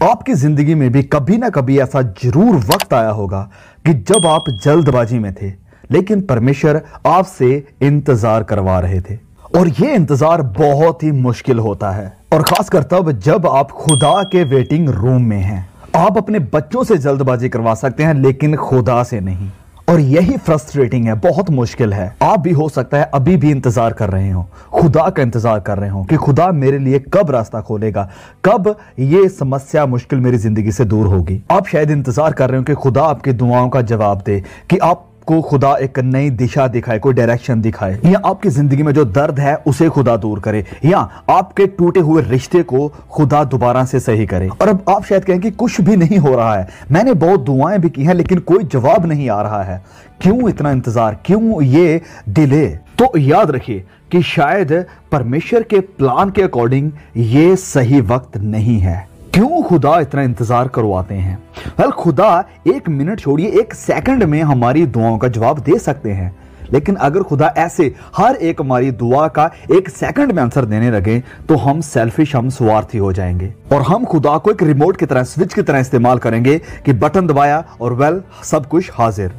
आपकी जिंदगी में भी कभी ना कभी ऐसा जरूर वक्त आया होगा कि जब आप जल्दबाजी में थे, लेकिन परमेश्वर आपसे इंतजार करवा रहे थे। और यह इंतजार बहुत ही मुश्किल होता है, और खासकर तब जब आप खुदा के वेटिंग रूम में हैं। आप अपने बच्चों से जल्दबाजी करवा सकते हैं, लेकिन खुदा से नहीं। और यही फ्रस्ट्रेटिंग है, बहुत मुश्किल है। आप भी हो सकता है अभी भी इंतजार कर रहे हो, खुदा का इंतजार कर रहे हो कि खुदा मेरे लिए कब रास्ता खोलेगा, कब ये समस्या मुश्किल मेरी जिंदगी से दूर होगी। आप शायद इंतजार कर रहे हो कि खुदा आपकी दुआओं का जवाब दे, कि आपको खुदा एक नई दिशा दिखाए, कोई डायरेक्शन दिखाए, या आपकी जिंदगी में जो दर्द है उसे खुदा दूर करे, या आपके टूटे हुए रिश्ते को खुदा दोबारा से सही करे। और अब आप शायद कहें कि कुछ भी नहीं हो रहा है, मैंने बहुत दुआएं भी की हैं लेकिन कोई जवाब नहीं आ रहा है, क्यों इतना इंतजार, क्यों ये डिले। तो याद रखिए कि शायद परमेश्वर के प्लान के अकॉर्डिंग ये सही वक्त नहीं है। क्यों खुदा इतना इंतजार करवाते हैं? खुदा 1 मिनट छोड़िए, 1 सेकंड में हमारी दुआओं का जवाब दे सकते हैं। लेकिन अगर खुदा ऐसे हर एक हमारी दुआ का 1 सेकंड में आंसर देने लगे तो हम सेल्फिश, हम स्वार्थी हो जाएंगे, और हम खुदा को एक रिमोट की तरह, स्विच की तरह इस्तेमाल करेंगे कि बटन दबाया और सब कुछ हाजिर।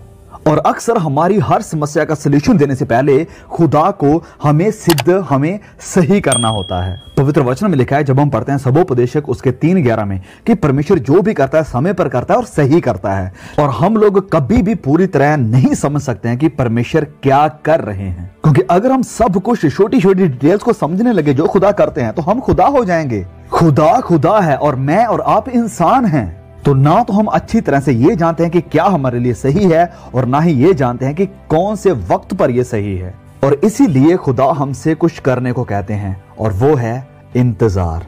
और अक्सर हमारी हर समस्या का सलूशन देने से पहले खुदा को हमें सही करना होता है। पवित्र वचन में लिखा है, जब हम पढ़ते हैं सबोपदेशक उसके 3:11 में, कि परमेश्वर जो भी करता है समय पर करता है और सही करता है। और हम लोग कभी भी पूरी तरह नहीं समझ सकते हैं कि परमेश्वर क्या कर रहे हैं, क्योंकि अगर हम सब कुछ छोटी छोटी डिटेल्स को समझने लगे जो खुदा करते हैं तो हम खुदा हो जाएंगे। खुदा खुदा है और मैं और आप इंसान हैं। तो ना तो हम अच्छी तरह से ये जानते हैं कि क्या हमारे लिए सही है, और ना ही ये जानते हैं कि कौन से वक्त पर यह सही है। और इसीलिए खुदा हमसे कुछ करने को कहते हैं, और वो है इंतजार।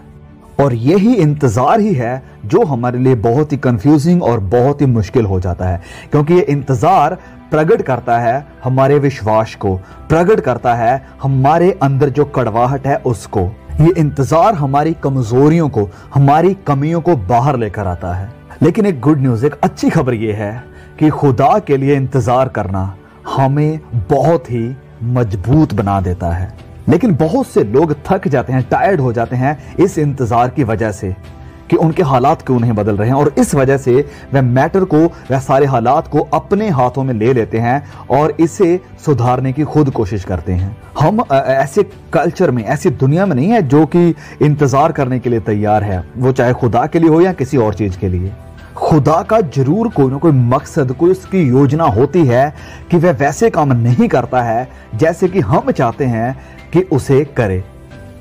और यही इंतजार ही है जो हमारे लिए बहुत ही कंफ्यूजिंग और बहुत ही मुश्किल हो जाता है, क्योंकि ये इंतजार प्रकट करता है हमारे विश्वास को, प्रकट करता है हमारे अंदर जो कड़वाहट है उसको। ये इंतजार हमारी कमजोरियों को, हमारी कमियों को बाहर लेकर आता है। लेकिन एक गुड न्यूज, एक अच्छी खबर यह है कि खुदा के लिए इंतजार करना हमें बहुत ही मजबूत बना देता है। लेकिन बहुत से लोग थक जाते हैं, टायर्ड हो जाते हैं इस इंतजार की वजह से कि उनके हालात क्यों नहीं बदल रहे हैं, और इस वजह से वह मैटर को, वह सारे हालात को अपने हाथों में ले लेते हैं और इसे सुधारने की खुद कोशिश करते हैं। हम ऐसे कल्चर में, ऐसी दुनिया में नहीं है जो कि इंतजार करने के लिए तैयार है, वो चाहे खुदा के लिए हो या किसी और चीज के लिए। खुदा का जरूर कोई ना कोई मकसद, कोई उसकी योजना होती है कि वह वैसे काम नहीं करता है जैसे कि हम चाहते हैं कि उसे करे।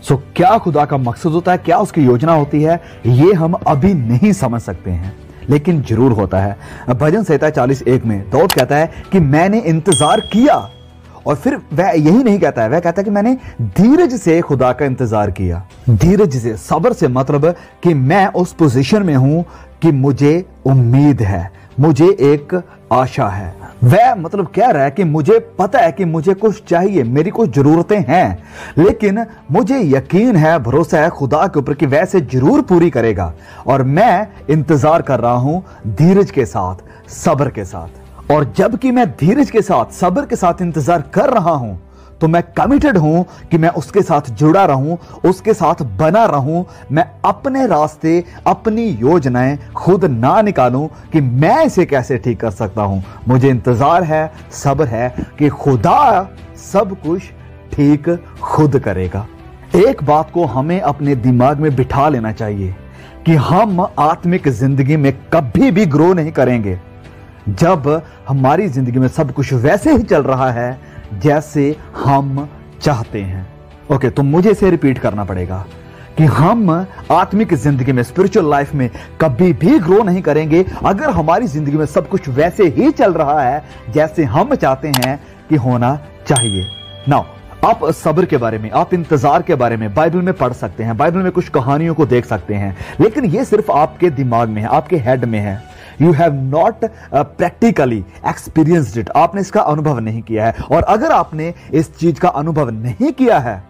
क्या खुदा का मकसद होता है, क्या उसकी योजना होती है, ये हम अभी नहीं समझ सकते हैं, लेकिन जरूर होता है। भजन संहिता 40:1 में दाऊद कहता है कि मैंने इंतजार किया, और फिर वह यही नहीं कहता है, वह कहता है कि मैंने धीरज से खुदा का इंतजार किया। धीरज से, सब्र से, मतलब कि मैं उस पोजीशन में हूं कि मुझे उम्मीद है, मुझे एक आशा है। वह मतलब कह रहा है कि मुझे पता है कि मुझे कुछ चाहिए, मेरी कुछ जरूरतें हैं, लेकिन मुझे यकीन है, भरोसा है खुदा के ऊपर कि वह इसे जरूर पूरी करेगा। और मैं इंतजार कर रहा हूं धीरज के साथ, सब्र के साथ। और जबकि मैं धीरज के साथ, सब्र के साथ इंतजार कर रहा हूं, तो मैं कमिटेड हूं कि मैं उसके साथ जुड़ा रहूं, उसके साथ बना रहूं। मैं अपने रास्ते, अपनी योजनाएं खुद ना निकालूं कि मैं इसे कैसे ठीक कर सकता हूं। मुझे इंतजार है, सब्र है कि खुदा सब कुछ ठीक खुद करेगा। एक बात को हमें अपने दिमाग में बिठा लेना चाहिए कि हम आत्मिक जिंदगी में कभी भी ग्रो नहीं करेंगे जब हमारी जिंदगी में सब कुछ वैसे ही चल रहा है जैसे हम चाहते हैं। ओके, तो मुझे इसे रिपीट करना पड़ेगा कि हम आत्मिक जिंदगी में, स्पिरिचुअल लाइफ में कभी भी ग्रो नहीं करेंगे अगर हमारी जिंदगी में सब कुछ वैसे ही चल रहा है जैसे हम चाहते हैं कि होना चाहिए। नाउ, आप सब्र के बारे में, आप इंतजार के बारे में बाइबल में पढ़ सकते हैं, बाइबल में कुछ कहानियों को देख सकते हैं, लेकिन ये सिर्फ आपके दिमाग में है, आपके हेड में है। You have not practically experienced it. आपने इसका अनुभव नहीं किया है, और अगर आपने इस चीज का अनुभव नहीं किया है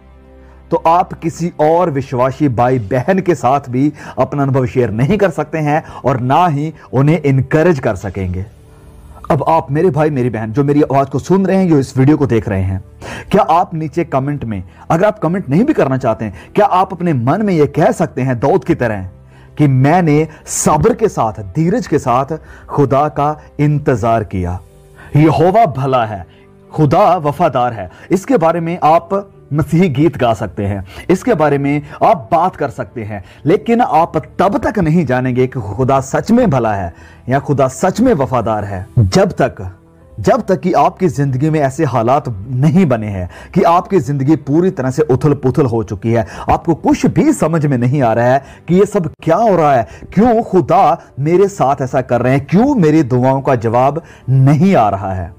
तो आप किसी और विश्वासी भाई बहन के साथ भी अपना अनुभव शेयर नहीं कर सकते हैं, और ना ही उन्हें इनकरेज कर सकेंगे। अब आप, मेरे भाई मेरी बहन जो मेरी आवाज को सुन रहे हैं, जो इस वीडियो को देख रहे हैं, क्या आप नीचे कमेंट में, अगर आप कमेंट नहीं भी करना चाहते हैं, क्या आप अपने मन में यह कह सकते हैं दाऊद की तरह कि मैंने सब्र के साथ, धीरज के साथ खुदा का इंतजार किया। यहोवा भला है, खुदा वफादार है। इसके बारे में आप मसीही गीत गा सकते हैं, इसके बारे में आप बात कर सकते हैं, लेकिन आप तब तक नहीं जानेंगे कि खुदा सच में भला है या खुदा सच में वफादार है जब तक कि आपकी जिंदगी में ऐसे हालात नहीं बने हैं कि आपकी जिंदगी पूरी तरह से उथल पुथल हो चुकी है, आपको कुछ भी समझ में नहीं आ रहा है कि ये सब क्या हो रहा है, क्यों खुदा मेरे साथ ऐसा कर रहे हैं, क्यों मेरी दुआओं का जवाब नहीं आ रहा है।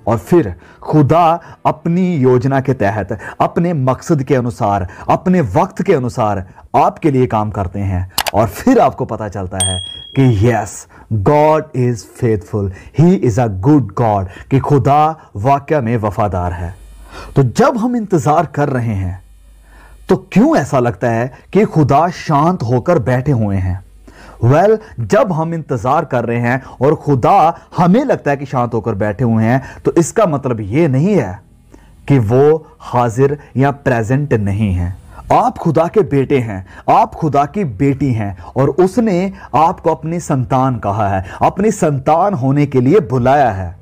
और फिर खुदा अपनी योजना के तहत, अपने मकसद के अनुसार, अपने वक्त के अनुसार आपके लिए काम करते हैं, और फिर आपको पता चलता है कि yes, God is faithful, he is a good God, कि खुदा वाकई में वफादार है। तो जब हम इंतजार कर रहे हैं तो क्यों ऐसा लगता है कि खुदा शांत होकर बैठे हुए हैं? जब हम इंतजार कर रहे हैं और खुदा हमें लगता है कि शांत होकर बैठे हुए हैं, तो इसका मतलब यह नहीं है कि वो हाजिर या प्रेजेंट नहीं है। आप खुदा के बेटे हैं, आप खुदा की बेटी हैं, और उसने आपको अपनी संतान कहा है, अपनी संतान होने के लिए बुलाया है।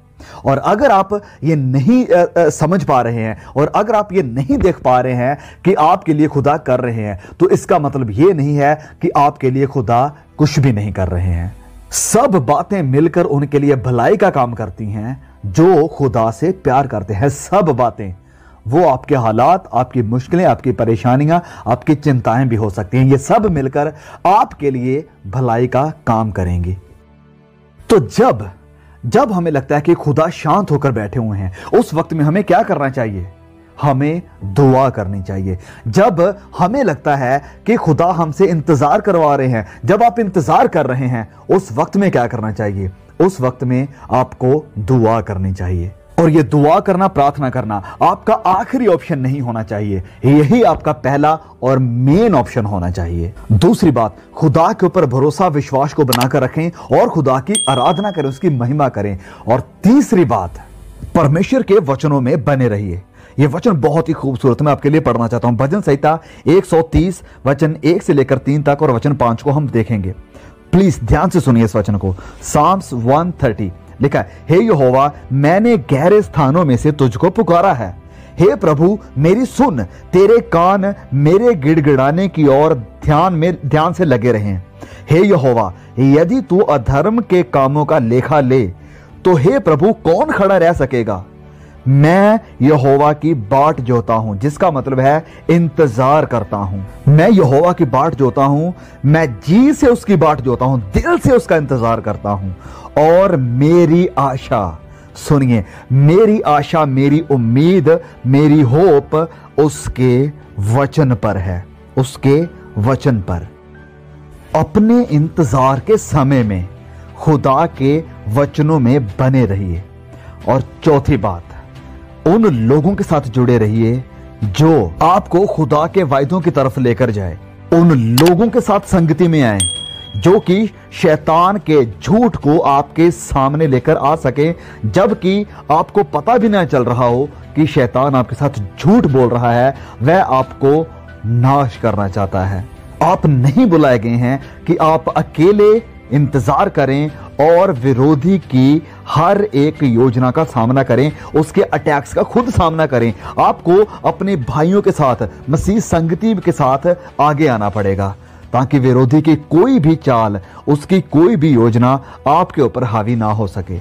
और अगर आप ये नहीं समझ पा रहे हैं, और अगर आप ये नहीं देख पा रहे हैं कि आपके लिए खुदा कर रहे हैं, तो इसका मतलब ये नहीं है कि आपके लिए खुदा कुछ भी नहीं कर रहे हैं। सब बातें मिलकर उनके लिए भलाई का काम करती हैं जो खुदा से प्यार करते हैं। सब बातें, वो आपके हालात, आपकी मुश्किलें, आपकी परेशानियां, आपकी चिंताएं भी हो सकती हैं, ये सब मिलकर आपके लिए भलाई का काम करेंगी। तो जब हमें लगता है कि खुदा शांत होकर बैठे हुए हैं, उस वक्त में हमें क्या करना चाहिए? हमें दुआ करनी चाहिए। जब हमें लगता है कि खुदा हमसे इंतजार करवा रहे हैं, जब आप इंतजार कर रहे हैं, उस वक्त में क्या करना चाहिए? उस वक्त में आपको दुआ करनी चाहिए। और ये दुआ करना, प्रार्थना करना आपका आखिरी ऑप्शन नहीं होना चाहिए, यही आपका पहला और मेन ऑप्शन होना चाहिए। दूसरी बात, खुदा के ऊपर भरोसा, विश्वास को बनाकर रखें और खुदा की आराधना करें, उसकी महिमा करें। और तीसरी बात, परमेश्वर के वचनों में बने रहिए। यह वचन बहुत ही खूबसूरत, मैं आपके लिए पढ़ना चाहता हूं। भजन संहिता 130 वचन 1 से लेकर 3 तक और वचन 5 को हम देखेंगे। प्लीज ध्यान से सुनिए इस वचन को। साम्स 130 लिखा है, हे यहोवा, मैंने गहरे स्थानों में से तुझको पुकारा है। हे प्रभु, मेरी सुन, तेरे कान मेरे गिड़गिड़ाने की ओर ध्यान से लगे रहें। हे यहोवा, यदि तू अधर्म के कामों का लेखा ले, तो हे प्रभु, कौन खड़ा रह सकेगा? मैं यहोवा की बाट जोता हूं, जिसका मतलब है इंतजार करता हूं। मैं यहोवा की बाट जोता हूं, मैं जी से उसकी बाट जोता हूं, दिल से उसका इंतजार करता हूं। और मेरी आशा, सुनिए, मेरी आशा, मेरी उम्मीद, मेरी होप उसके वचन पर है, उसके वचन पर। अपने इंतजार के समय में खुदा के वचनों में बने रहिए। और चौथी बात, उन लोगों के साथ जुड़े रहिए जो आपको खुदा के वायदों की तरफ लेकर जाए। उन लोगों के साथ संगति में आए जो कि शैतान के झूठ को आपके सामने लेकर आ सके, जबकि आपको पता भी ना चल रहा हो कि शैतान आपके साथ झूठ बोल रहा है, वह आपको नाश करना चाहता है। आप नहीं बुलाए गए हैं कि आप अकेले इंतजार करें और विरोधी की हर एक योजना का सामना करें, उसके अटैक्स का खुद सामना करें। आपको अपने भाइयों के साथ, मसीह संगति के साथ आगे आना पड़ेगा, ताकि विरोधी की कोई भी चाल, उसकी कोई भी योजना आपके ऊपर हावी ना हो सके।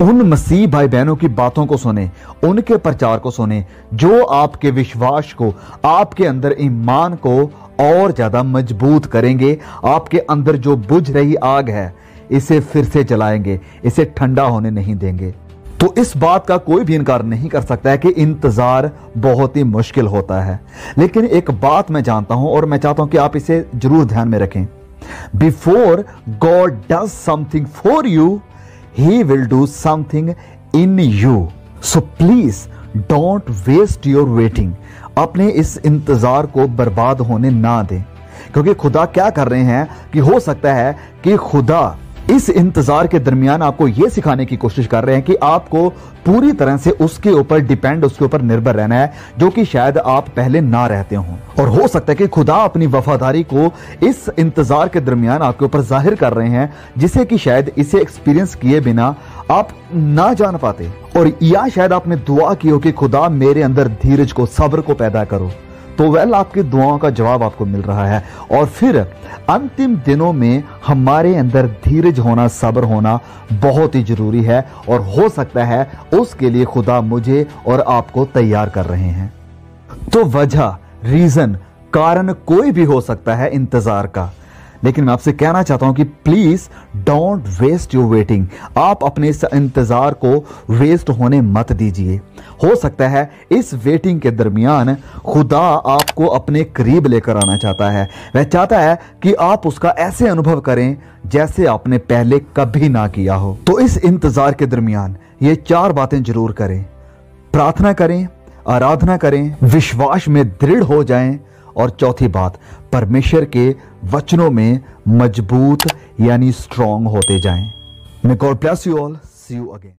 उन मसीह भाई बहनों की बातों को सुने, उनके प्रचार को सुने जो आपके विश्वास को, आपके अंदर ईमान को और ज्यादा मजबूत करेंगे। आपके अंदर जो बुझ रही आग है, इसे फिर से जलाएंगे, इसे ठंडा होने नहीं देंगे। तो इस बात का कोई भी इनकार नहीं कर सकता है कि इंतजार बहुत ही मुश्किल होता है। लेकिन एक बात मैं जानता हूं और मैं चाहता हूं कि आप इसे जरूर ध्यान में रखें। Before God does something for you, he will do something in you. So please don't waste your waiting. अपने इस इंतजार को बर्बाद होने ना दें, क्योंकि खुदा क्या कर रहे हैं कि हो सकता है कि खुदा इस इंतजार के दरमियान आपको यह सिखाने की कोशिश कर रहे हैं कि आपको पूरी तरह से उसके ऊपर डिपेंड, उसके ऊपर निर्भर रहना है, जो कि शायद आप पहले ना रहते हों। और हो सकता है कि खुदा अपनी वफादारी को इस इंतजार के दरमियान आपके ऊपर जाहिर कर रहे हैं, जिसे कि शायद इसे एक्सपीरियंस किए बिना आप ना जान पाते। और या शायद आपने दुआ की हो कि खुदा मेरे अंदर धीरज को, सब्र को पैदा करो, तो वेल आपकी दुआओं का जवाब आपको मिल रहा है। और फिर अंतिम दिनों में हमारे अंदर धीरज होना, सब्र होना बहुत ही जरूरी है, और हो सकता है उसके लिए खुदा मुझे और आपको तैयार कर रहे हैं। तो वजह, रीजन, कारण कोई भी हो सकता है इंतजार का, लेकिन मैं आपसे कहना चाहता हूं कि please don't waste your waiting. आप अपने इस इंतजार को वेस्ट होने मत दीजिए। हो सकता है इस वेटिंग के दरमियान खुदा आपको अपने करीब लेकर आना चाहता है। वह चाहता है कि आप उसका ऐसे अनुभव करें जैसे आपने पहले कभी ना किया हो। तो इस इंतजार के दरमियान ये 4 बातें जरूर करें। प्रार्थना करें, आराधना करें, विश्वास में दृढ़ हो जाएं, और चौथी बात, परमेश्वर के वचनों में मजबूत यानी स्ट्रांग होते जाएं। May God bless you all, see you again.